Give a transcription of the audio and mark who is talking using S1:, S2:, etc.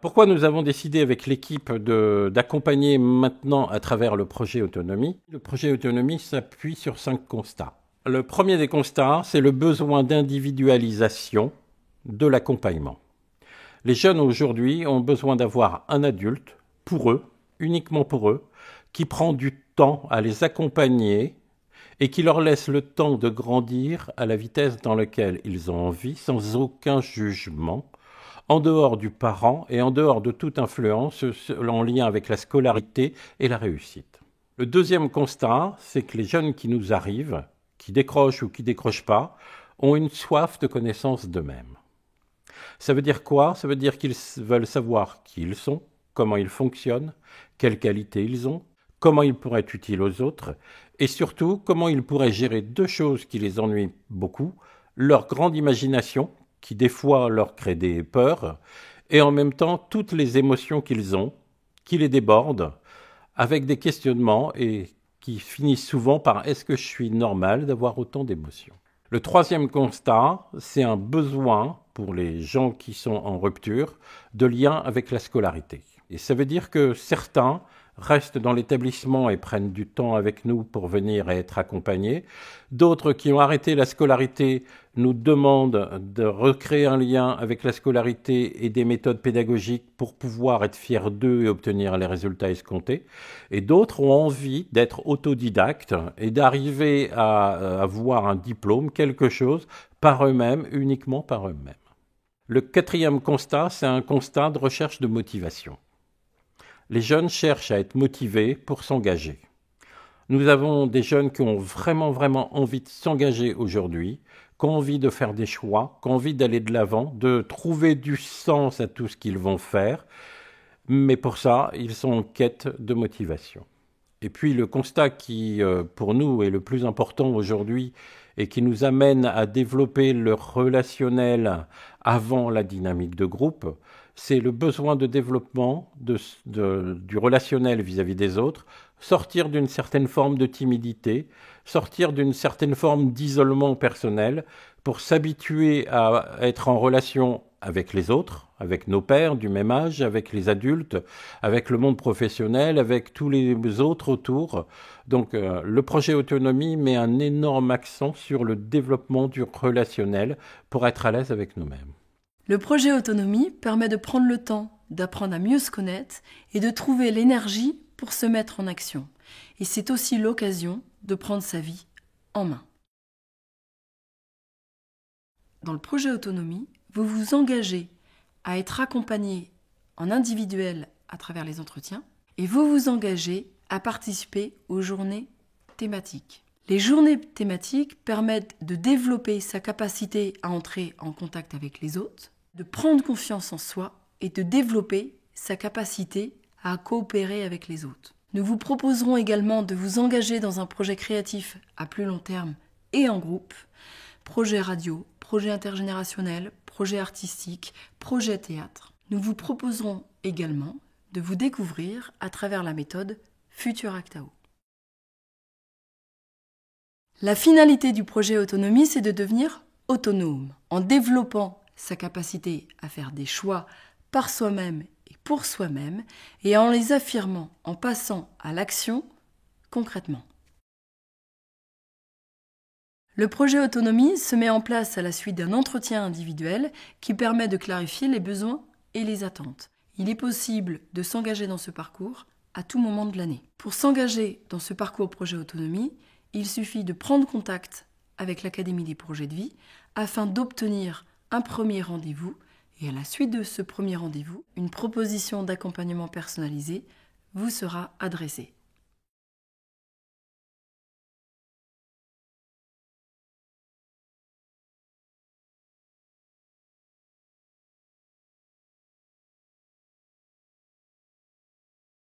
S1: Pourquoi nous avons décidé avec l'équipe d'accompagner maintenant à travers le projet Autonomie? Le projet Autonomie s'appuie sur 5 constats. Le premier des constats, c'est le besoin d'individualisation de l'accompagnement. Les jeunes aujourd'hui ont besoin d'avoir un adulte pour eux, uniquement pour eux, qui prend du temps à les accompagner et qui leur laisse le temps de grandir à la vitesse dans laquelle ils ont envie, sans aucun jugement, en dehors du parent et en dehors de toute influence en lien avec la scolarité et la réussite. Le deuxième constat, c'est que les jeunes qui nous arrivent, qui décrochent ou qui décrochent pas, ont une soif de connaissance d'eux-mêmes. Ça veut dire quoi? Ça veut dire qu'ils veulent savoir qui ils sont, comment ils fonctionnent, quelles qualités ils ont, comment ils pourraient être utiles aux autres, et surtout comment ils pourraient gérer 2 choses qui les ennuient beaucoup, leur grande imagination, qui des fois leur crée des peurs, et en même temps toutes les émotions qu'ils ont, qui les débordent, avec des questionnements et qui finissent souvent par « est-ce que je suis normal d'avoir autant d'émotions ?» Le troisième constat, c'est un besoin pour les gens qui sont en rupture de lien avec la scolarité. Et ça veut dire que certains restent dans l'établissement et prennent du temps avec nous pour venir et être accompagnés. D'autres qui ont arrêté la scolarité nous demandent de recréer un lien avec la scolarité et des méthodes pédagogiques pour pouvoir être fiers d'eux et obtenir les résultats escomptés. Et d'autres ont envie d'être autodidactes et d'arriver à avoir un diplôme, quelque chose, par eux-mêmes, uniquement par eux-mêmes. Le quatrième constat, c'est un constat de recherche de motivation. Les jeunes cherchent à être motivés pour s'engager. Nous avons des jeunes qui ont vraiment envie de s'engager aujourd'hui, qui ont envie de faire des choix, qui ont envie d'aller de l'avant, de trouver du sens à tout ce qu'ils vont faire, mais pour ça, ils sont en quête de motivation. Et puis le constat qui, pour nous, est le plus important aujourd'hui et qui nous amène à développer le relationnel avant la dynamique de groupe, c'est le besoin de développement du relationnel vis-à-vis des autres, sortir d'une certaine forme de timidité, sortir d'une certaine forme d'isolement personnel pour s'habituer à être en relation avec les autres, avec nos pairs du même âge, avec les adultes, avec le monde professionnel, avec tous les autres autour. Donc le projet Autonomie met un énorme accent sur le développement du relationnel pour être à l'aise avec nous-mêmes.
S2: Le projet Autonomie permet de prendre le temps d'apprendre à mieux se connaître et de trouver l'énergie pour se mettre en action. Et c'est aussi l'occasion de prendre sa vie en main. Dans le projet Autonomie, vous vous engagez à être accompagné en individuel à travers les entretiens et vous vous engagez à participer aux journées thématiques. Les journées thématiques permettent de développer sa capacité à entrer en contact avec les autres, de prendre confiance en soi et de développer sa capacité à coopérer avec les autres. Nous vous proposerons également de vous engager dans un projet créatif à plus long terme et en groupe, projet radio, projet intergénérationnel, projet artistique, projet théâtre. Nous vous proposerons également de vous découvrir à travers la méthode Futur Actao. La finalité du projet Autonomie, c'est de devenir autonome en développant sa capacité à faire des choix par soi-même et pour soi-même et en les affirmant en passant à l'action concrètement. Le projet Autonomie se met en place à la suite d'un entretien individuel qui permet de clarifier les besoins et les attentes. Il est possible de s'engager dans ce parcours à tout moment de l'année. Pour s'engager dans ce parcours projet Autonomie, il suffit de prendre contact avec l'Académie des projets de vie afin d'obtenir un premier rendez-vous et à la suite de ce premier rendez-vous, une proposition d'accompagnement personnalisé vous sera adressée.